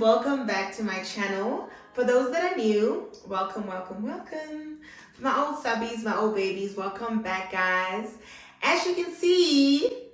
welcome back to my channel. For those that are new, welcome. For my old subbies, my old babies, welcome back, guys. As you can see,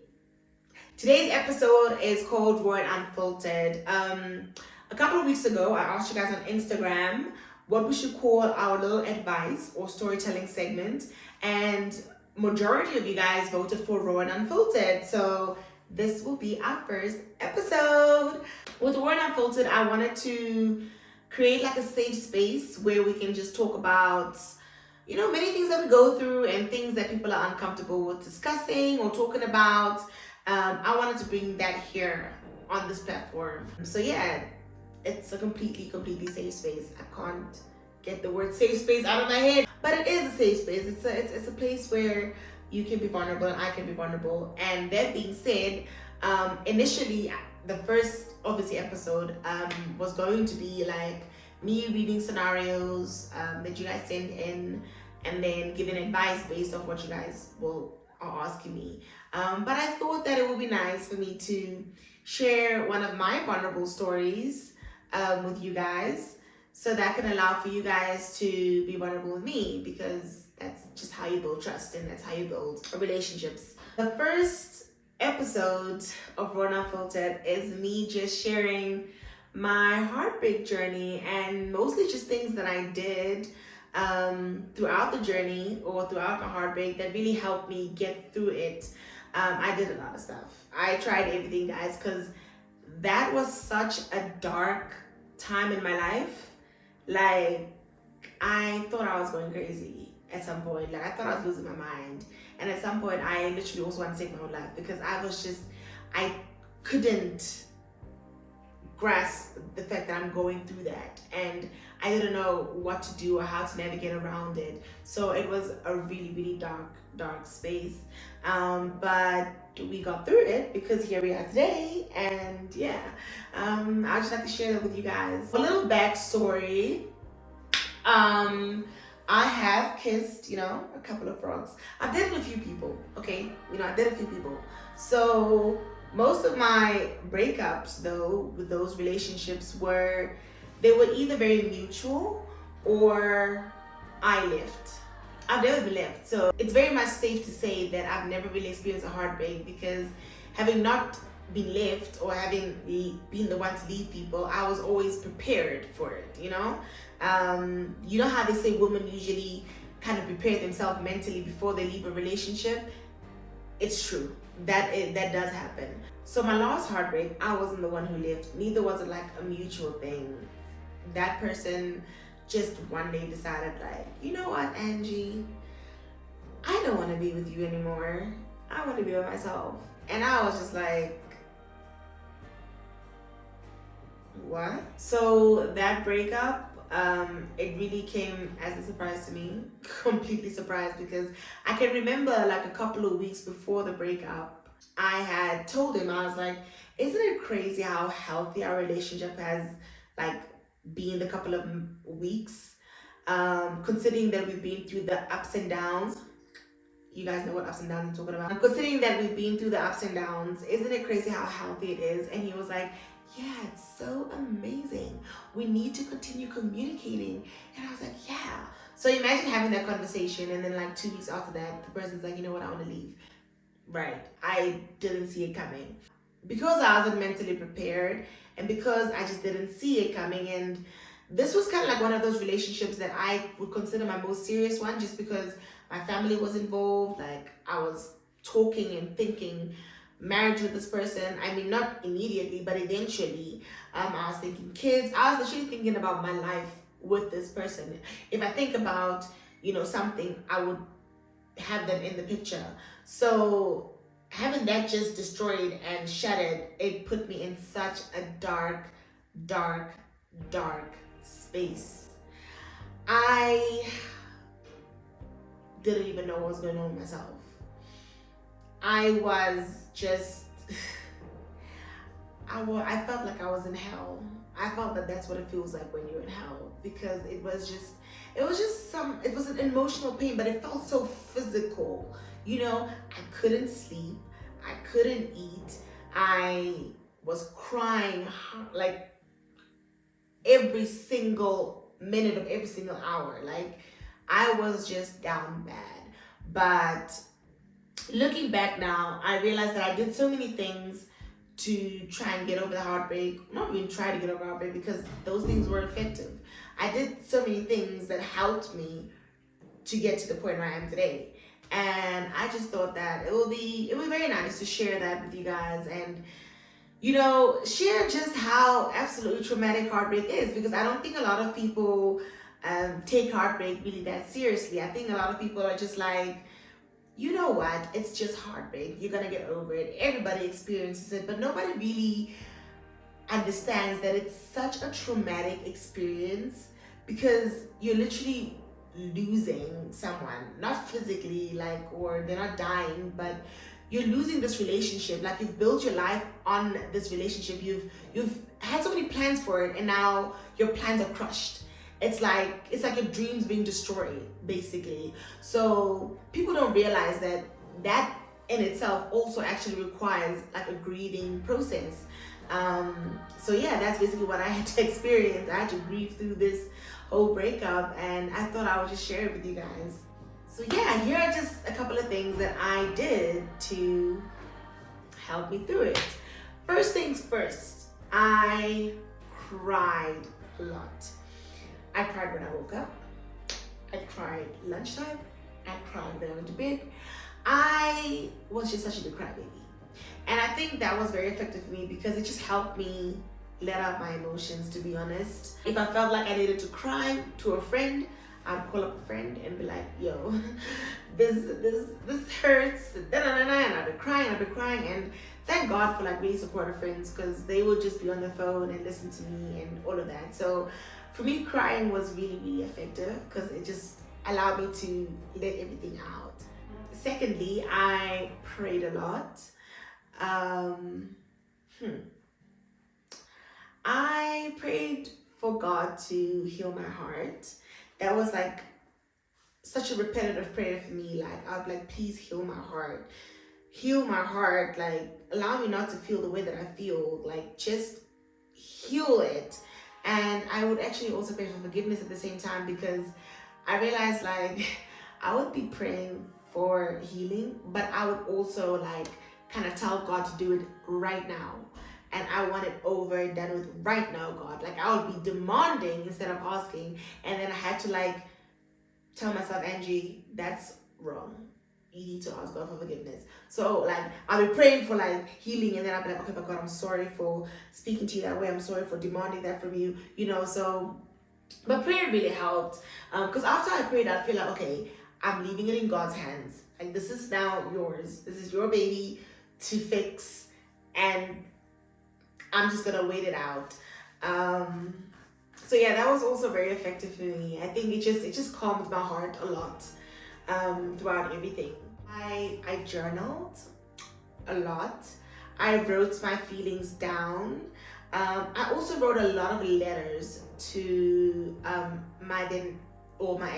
today's episode is called Raw and Unfiltered. A couple of weeks ago, I asked you guys on Instagram what we should call our little advice or storytelling segment, and majority of you guys voted for Raw and Unfiltered. So this will be our first episode. With Raw and Unfiltered, I wanted to create like a safe space where we can just talk about, many things that we go through and things that people are uncomfortable with discussing or talking about. I wanted to bring that here on this platform. So yeah, it's a completely safe space. I can't get the word safe space out of my head, but it is a safe space. It's a place where you can be vulnerable and I can be vulnerable. And that being said, initially the first obviously episode was going to be like me reading scenarios that you guys send in and then giving advice based off what you guys are asking me. But I thought that it would be nice for me to share one of my vulnerable stories with you guys, so that can allow for you guys to be vulnerable with me, because that's just how you build trust and that's how you build relationships. The first episode of Raw and Unfiltered is me just sharing my heartbreak journey, and mostly just things that I did throughout the journey or throughout my heartbreak that really helped me get through it. I did a lot of stuff. I tried everything, guys, because that was such a dark time in my life. Like, I thought I was going crazy at some point. Like, I thought I was losing my mind. And at some point, I literally also wanted to take my own life, because I couldn't grasp the fact that I'm going through that. And I didn't know what to do or how to navigate around it. So it was a really dark space. But we got through it, because here we are today. And yeah, I just like to share that with you guys. A little backstory. I have kissed, a couple of frogs. I've dated a few people, okay? I dated a few people. So most of my breakups, though, with those relationships they were either very mutual or I left. I've never been left. So it's very much safe to say that I've never really experienced a heartbreak, because having not been left or having been the one to leave people, I was always prepared for it, You know how they say women usually kind of prepare themselves mentally before they leave a relationship? It's true. That does happen. So my last heartbreak, I wasn't the one who left. Neither was it like a mutual thing. That person just one day decided, like, you know what, Angy, I don't want to be with you anymore. I want to be by myself. And I was just like, what? So that breakup, it really came as a surprise to me. Completely surprised, because I can remember like a couple of weeks before the breakup, I had told him, I was like, isn't it crazy how healthy our relationship has like been the couple of weeks, considering that we've been through the ups and downs. You guys know what ups and downs I'm talking about. Considering that we've been through the ups and downs, isn't it crazy how healthy it is? And he was like, yeah, it's so amazing. We need to continue communicating. And I was like, yeah. So imagine having that conversation, and then like 2 weeks after that, the person's like, you know what, I want to leave. Right. I didn't see it coming. Because I wasn't mentally prepared, and because I just didn't see it coming. And this was kind of like one of those relationships that I would consider my most serious one, just because my family was involved. Like, I was talking and thinking marriage with this person. I mean, not immediately, but eventually. I was thinking kids. I was literally thinking about my life with this person. If I think about, something, I would have them in the picture. So having that just destroyed and shattered, it put me in such a dark space. I didn't even know what was going on with myself. I was just, I felt like I was in hell. I felt that that's what it feels like when you're in hell, because it was an emotional pain, but it felt so physical. I couldn't sleep. I couldn't eat. I was crying like every single minute of every single hour. Like, I was just down bad. But looking back now, I realized that I did so many things to try and get over the heartbreak. Not even try to get over heartbreak, because those things were effective. I did so many things that helped me to get to the point where I am today. And I just thought that it would be very nice to share that with you guys, and share just how absolutely traumatic heartbreak is, because I don't think a lot of people take heartbreak really that seriously. I think a lot of people are just like, you know what, it's just heartbreak, you're gonna get over it, everybody experiences it, but nobody really understands that it's such a traumatic experience, because you're literally losing someone, not physically, like, or they're not dying, but you're losing this relationship. Like, you've built your life on this relationship, you've had so many plans for it, and now your plans are crushed. It's like your dreams being destroyed, basically. So people don't realize that in itself also actually requires like a grieving process. So yeah, that's basically what I had to experience. I had to grieve through this whole breakup, and I thought I would just share it with you guys. So yeah, here are just a couple of things that I did to help me through it. First things first, I cried a lot. I cried when I woke up. I cried lunchtime. I cried when I went to bed. I was just such a big crybaby. And I think that was very effective for me, because it just helped me let out my emotions, to be honest. If I felt like I needed to cry to a friend, I'd call up a friend and be like, yo, this hurts, and I'd be crying, and thank God for like really supportive friends, because they would just be on the phone and listen to me and all of that. So for me, crying was really, really effective, because it just allowed me to let everything out. Secondly, I prayed a lot. I prayed for God to heal my heart. That was like such a repetitive prayer for me. Like, I'd be like, please heal my heart. Heal my heart. Like, allow me not to feel the way that I feel. Like, just heal it. And I would actually also pray for forgiveness at the same time, because I realized like I would be praying for healing, but I would also like kind of tell God to do it right now. And I want it over and done with right now, God. Like, I would be demanding instead of asking. And then I had to like tell myself, Angy, that's wrong. You need to ask God for forgiveness. So like, I'll be praying for like healing, and then I'll be like, okay, but God, I'm sorry for speaking to you that way. I'm sorry for demanding that from you, so, but prayer really helped. Because after I prayed, I feel like, okay, I'm leaving it in God's hands. Like, this is now yours. This is your baby to fix, and I'm just gonna wait it out. So yeah, that was also very effective for me. I think it just calmed my heart a lot throughout everything. I journaled a lot. I wrote my feelings down. I also wrote a lot of letters to my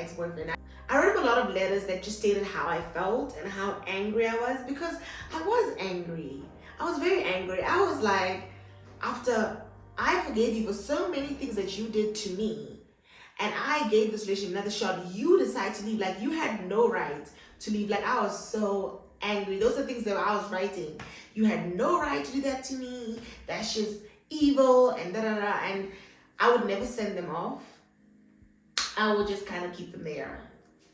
ex-boyfriend. I wrote a lot of letters that just stated how I felt and how angry I was, because I was angry. I was very angry. I was like, after I forgave you for so many things that you did to me, and I gave this relationship another shot, you decide to leave. Like, you had no right to leave. Like, I was so angry. Those are things that I was writing. You had no right to do that to me. That's just evil, and da-da-da. And I would never send them off. I would just kind of keep them there.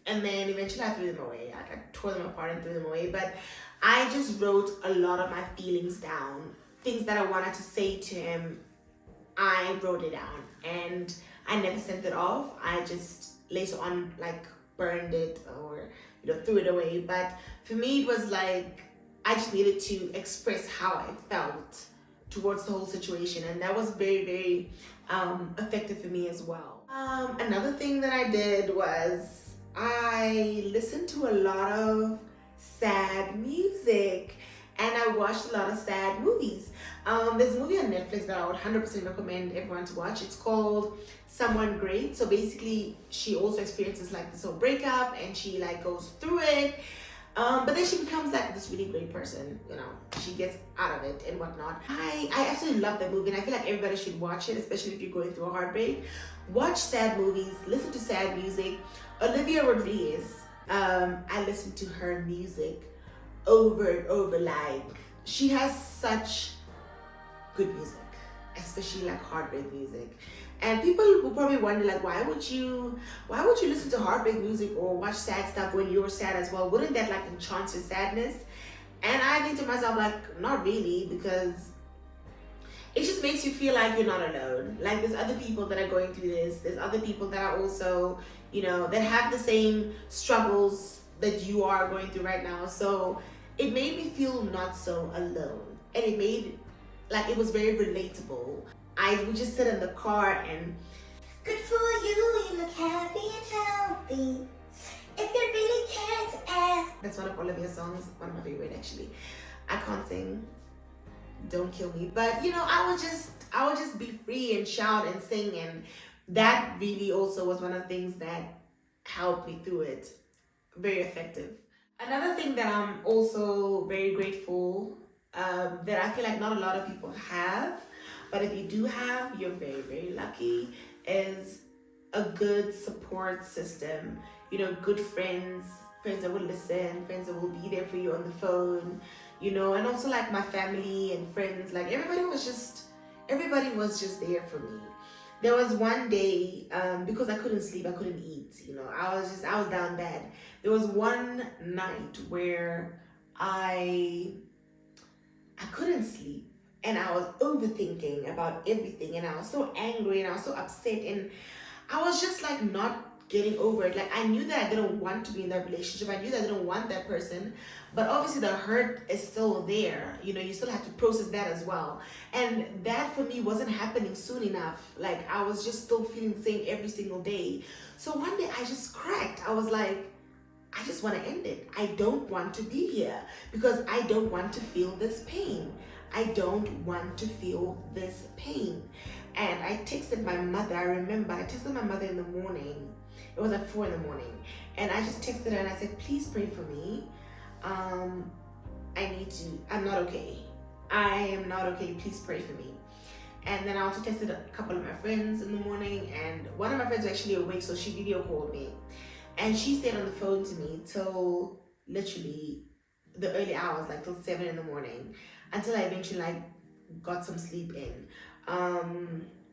And then eventually I threw them away. Like, I tore them apart and threw them away. But I just wrote a lot of my feelings down. Things that I wanted to say to him, I wrote it down. And I never sent it off. I just later on like burned it or threw it away. But for me, it was like I just needed to express how I felt towards the whole situation, and that was very, very effective for me as well. Another thing that I did was I listened to a lot of sad music, and I watched a lot of sad movies. There's a movie on Netflix that I would 100% recommend everyone to watch. It's called Someone Great. So basically, she also experiences like this whole breakup, and she like goes through it. But then she becomes like this really great person, you know. She gets out of it and whatnot. I absolutely love that movie, and I feel like everybody should watch it, especially if you're going through a heartbreak. Watch sad movies, listen to sad music. Olivia Rodriguez, I listen to her music over and over. Like, she has such good music, especially like heartbreak music. And people will probably wonder, like, why would you listen to heartbreak music or watch sad stuff when you're sad as well? Wouldn't that like enhance your sadness? And I think to myself, like, not really, because it just makes you feel like you're not alone. Like, there's other people that are going through this. There's other people that are also, you know, that have the same struggles that you are going through right now. So it made me feel not so alone. And it made, like, it was very relatable. I would just sit in the car and, good for you, you look happy and healthy. If you really care to ask. That's one of Olivia's songs, one of my favorite actually. I can't sing, don't kill me. But you know, I would just be free and shout and sing, and that really also was one of the things that helped me through it. Very effective. Another thing that I'm also very grateful that I feel like not a lot of people have, but if you do have, you're very, very lucky, is a good support system. You know, good friends that will listen, friends that will be there for you on the phone, you know, and also like my family and friends, like everybody was just there for me. There was one day, because I couldn't sleep, I couldn't eat, you know, I was down bad. There was one night where I couldn't sleep, and I was overthinking about everything, and I was so angry and I was so upset, and I was just like not getting over it. Like, I knew that I didn't want to be in that relationship. I knew that I didn't want that person, but obviously the hurt is still there. You know, you still have to process that as well. And that for me wasn't happening soon enough. Like, I was just still feeling the same every single day. So one day I just cracked. I was like, I just want to end it. I don't want to be here because I don't want to feel this pain. I don't want to feel this pain. And I texted my mother. I remember I texted my mother in the morning. It was like 4 a.m. And I just texted her and I said, please pray for me. I'm not okay. I am not okay. Please pray for me. And then I also texted a couple of my friends in the morning, and one of my friends was actually awake, so she video called me. And she stayed on the phone to me till literally the early hours, like till 7 a.m, until I eventually like got some sleep in.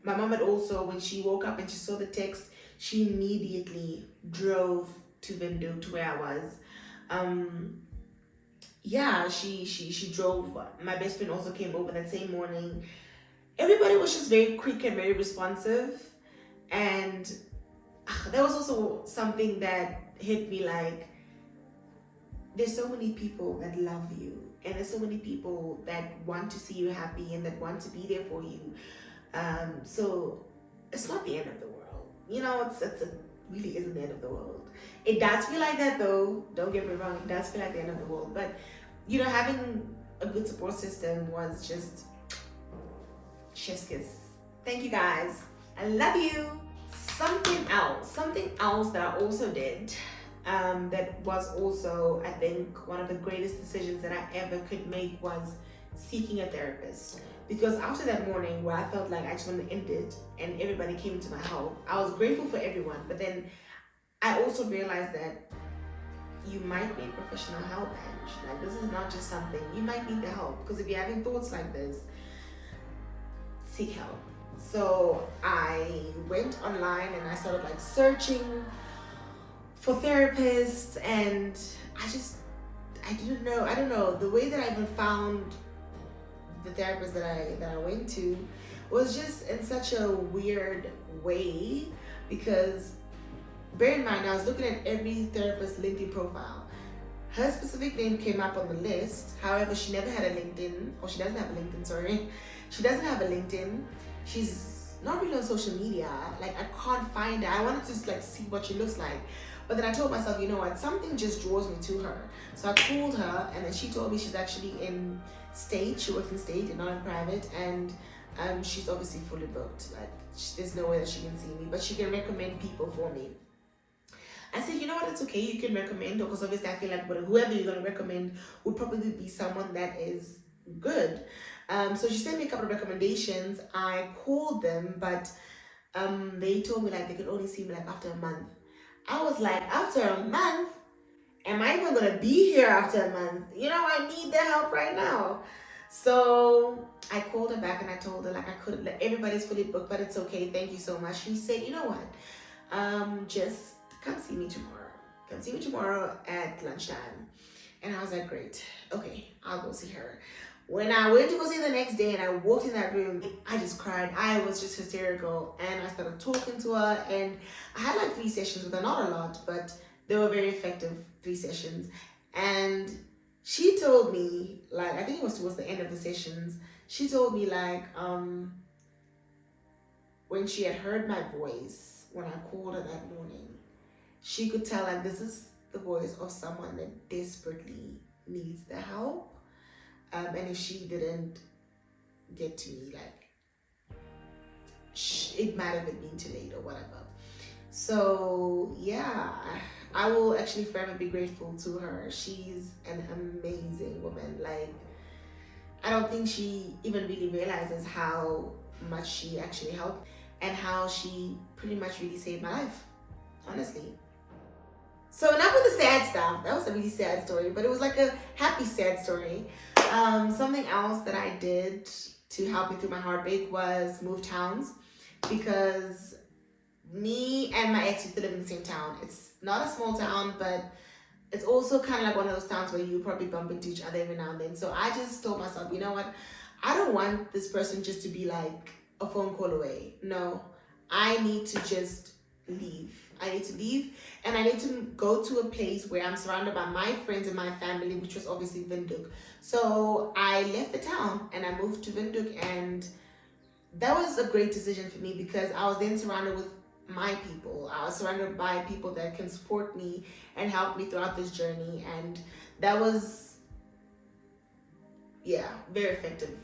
My mom had also, when she woke up and she saw the text, she immediately drove to Vindu, to where I was. She drove. My best friend also came over that same morning. Everybody was just very quick and very responsive. And there was also something that hit me, like, there's so many people that love you, and there's so many people that want to see you happy and that want to be there for you. So it's not the end of the world. You know, it really isn't the end of the world. It does feel like that though. Don't get me wrong. It does feel like the end of the world. But, you know, having a good support system was just chef's kiss. Thank you guys. I love you. Something else that I also did, that was also, I think, one of the greatest decisions that I ever could make was seeking a therapist. Because after that morning where I felt like I just wanted to end it and everybody came to my help, I was grateful for everyone. But then I also realized that you might need professional help, Ange. Like, this is not just something, you might need the help. Because if you're having thoughts like this, seek help. So I went online and I started like searching for therapists, and I don't know, the way that I even found the therapist that I went to was just in such a weird way, because bear in mind, I was looking at every therapist's LinkedIn profile. Her specific name came up on the list. However, she never had a LinkedIn, or she doesn't have a LinkedIn, sorry. She doesn't have a LinkedIn. She's not really on social media. Like, I can't find her. I wanted to just like see what she looks like. But then I told myself, you know what, something just draws me to her. So I called her, and then she told me she's actually in state. She works in state and not in private. And she's obviously fully booked. Like, there's no way that she can see me, but she can recommend people for me. I said, you know what, it's okay, you can recommend, because obviously I feel like whoever you're going to recommend would probably be someone that is good. So she sent me a couple of recommendations. I called them, but they told me like they could only see me like after a month. I was like, after a month? Am I even gonna be here after a month? You know, I need their help right now. So I called her back and I told her like I couldn't let everybody's fully booked, but it's okay. Thank you so much. She said, you know what? Just come see me tomorrow. Come see me tomorrow at lunchtime. And I was like, great. Okay, I'll go see her. When I went to go see her the next day and I walked in that room, I just cried. I was just hysterical. And I started talking to her. And I had like 3 sessions with her, not a lot, but they were very effective 3 sessions. And she told me, like, I think it was towards the end of the sessions, she told me like, when she had heard my voice, when I called her that morning, she could tell like this is the voice of someone that desperately needs the help. And if she didn't get to me, like, it might have been too late or whatever. So yeah, I will actually forever be grateful to her. She's an amazing woman. Like, I don't think she even really realizes how much she actually helped and how she pretty much really saved my life, honestly. So enough with the sad stuff. That was a really sad story, but it was like a happy sad story. Something else that I did to help me through my heartbreak was move towns, because me and my ex used to live in the same town. It's not a small town, but it's also kind of like one of those towns where you probably bump into each other every now and then. So I just told myself, you know what? I don't want this person just to be like a phone call away. No, I need to just leave. I need to leave, and I need to go to a place where I'm surrounded by my friends and my family, which was obviously Windhoek. So I left the town and I moved to Windhoek, and that was a great decision for me because I was then surrounded with my people. I was surrounded by people that can support me and help me throughout this journey, and that was, yeah, very effective.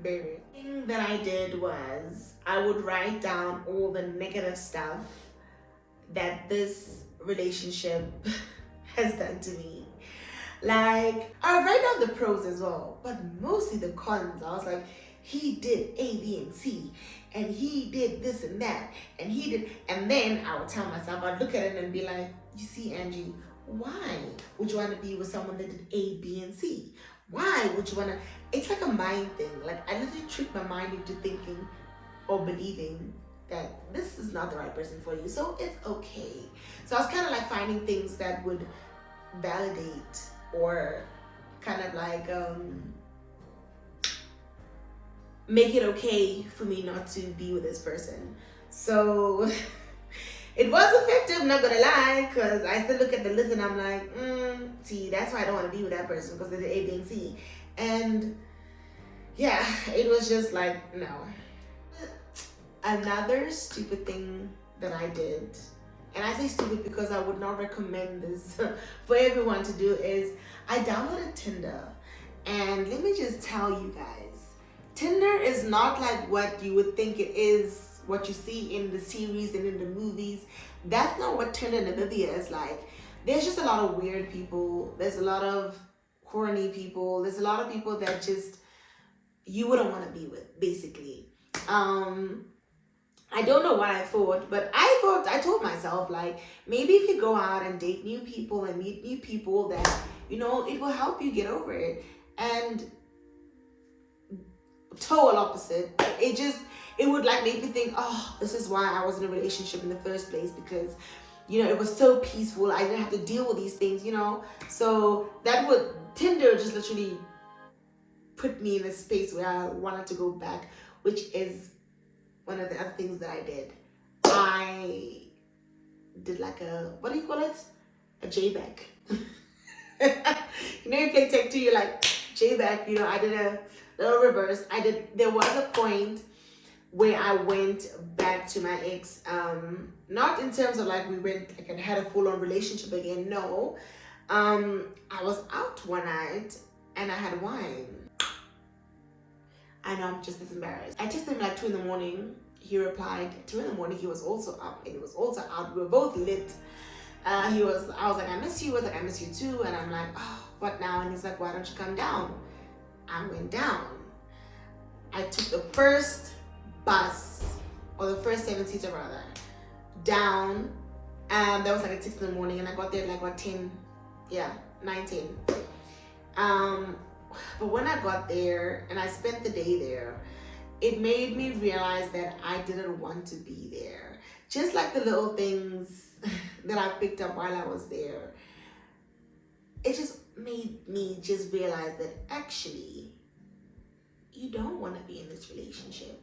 Very. The thing that I did was I would write down all the negative stuff that this relationship has done to me. Like, I would write down the pros as well, but mostly the cons. I was like, he did A, B, and C, and he did this and that, and he did, and then I would tell myself, I'd look at it and be like, you see, Angie, why would you want to be with someone that did A, B, and C? Why would you want to, it's like a mind thing. Like, I literally tricked my mind into thinking or believing that this is not the right person for you, so it's okay. So I was kind of like finding things that would validate or kind of like make it okay for me not to be with this person. So it was effective, not gonna lie, because I still look at the list and I'm like, see, that's why I don't want to be with that person, because they're A, B, and C. And yeah, it was just like, no. Another stupid thing that I did, and I say stupid because I would not recommend this for everyone to do, is I downloaded Tinder. And let me just tell you guys, Tinder is not like what you would think it is, what you see in the series and in the movies. That's not what Tinder in Namibia is like. There's just a lot of weird people. There's a lot of corny people. There's a lot of people that just you wouldn't want to be with, basically. I don't know what I thought, but I told myself, like, maybe if you go out and date new people and meet new people, that, you know, it will help you get over it. And total opposite. It would like make me think, oh, this is why I was in a relationship in the first place, because, you know, it was so peaceful. I didn't have to deal with these things, you know. So Tinder just literally put me in a space where I wanted to go back, which is one of the other things that I did. I did like what do you call it? A J-back. You know, you play Tech 2, you're like, J-back, you know, I did a little reverse. There was a point where I went back to my ex, not in terms of like we went like and had a full-on relationship again, no. I was out one night and I had wine. I know, I'm just as embarrassed. I texted him like 2 in the morning. He replied 2 in the morning. He was also up and he was also out. We were both lit. I was like, I miss you. He was like, I miss you too. And I'm like, oh, what now? And he's like, why don't you come down? I went down. I took the first bus, or the first 7-seater rather, down. That was like at 6 in the morning, and I got there at like what 10, 19. But when I got there and I spent the day there, it made me realize that I didn't want to be there. Just like the little things that I picked up while I was there, it just made me just realize that actually you don't want to be in this relationship.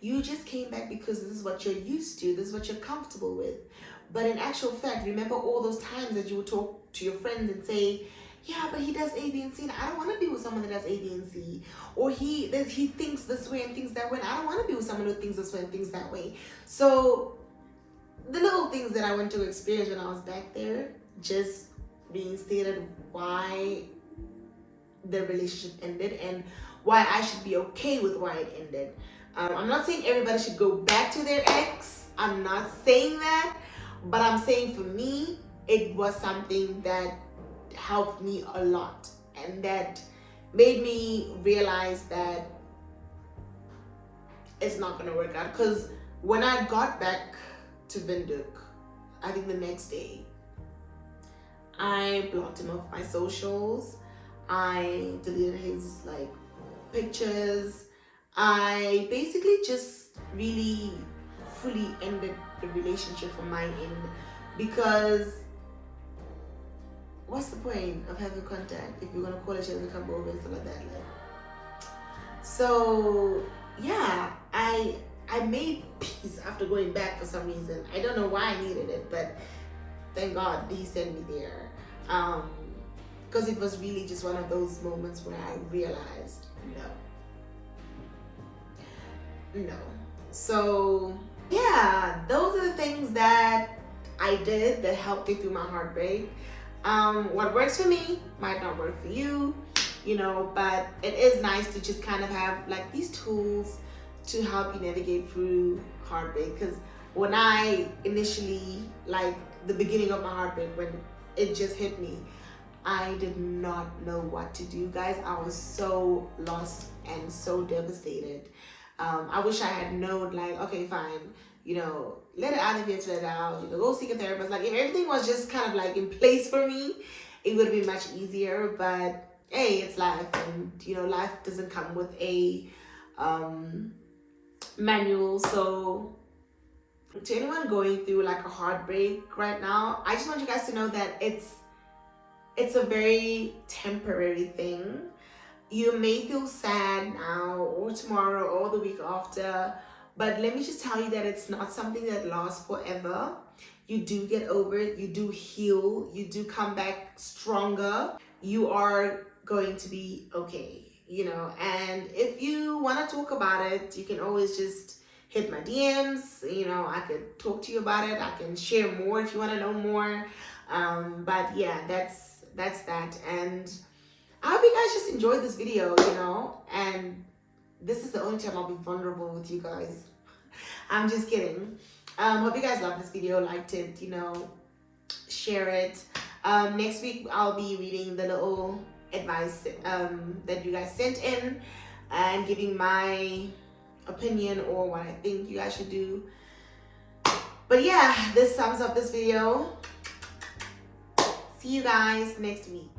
You just came back because this is what you're used to, this is what you're comfortable with. But in actual fact, remember all those times that you would talk to your friends and say, yeah, but he does A, B, and C, and I don't want to be with someone that does A, B, and C. Or he thinks this way and thinks that way, and I don't want to be with someone who thinks this way and thinks that way. So the little things that I went to experience when I was back there just being stated why the relationship ended and why I should be okay with why it ended. I'm not saying everybody should go back to their ex. I'm not saying that. But I'm saying for me, it was something that helped me a lot. And that made me realize that it's not going to work out. Because when I got back to Windhoek, I think the next day, I blocked him off my socials. I deleted his pictures. I basically just really fully ended the relationship from my end, because what's the point of having contact if you're gonna call each other and come over and stuff like that? So yeah, I made peace after going back for some reason. I don't know why I needed it, but thank God he sent me there. Because it was really just one of those moments where I realized no. So yeah, those are the things that I did that helped me through my heartbreak. What works for me might not work for you, but it is nice to just kind of have these tools to help you navigate through heartbreak. Because when I initially, the beginning of my heartbreak, when it just hit me, I did not know what to do, guys. I was so lost and so devastated. I wish I had known, okay, fine, let it out if you have to let it out, go seek a therapist. If everything was just kind of in place for me, it would have been much easier. But hey, it's life, and life doesn't come with a manual. So to anyone going through a heartbreak right now, I just want you guys to know that it's a very temporary thing. You may feel sad now or tomorrow or the week after, but let me just tell you that it's not something that lasts forever. You do get over it, you do heal, you do come back stronger. You are going to be okay, and if you want to talk about it, you can always just hit my DMs. I could talk to you about it. I can share more if you want to know more. But yeah, that's that. And I hope you guys just enjoyed this video, and this is the only time I'll be vulnerable with you guys. I'm just kidding. Hope you guys loved this video, liked it, share it. Next week, I'll be reading the little advice that you guys sent in and giving my opinion or what I think you guys should do. But yeah, this sums up this video. See you guys next week.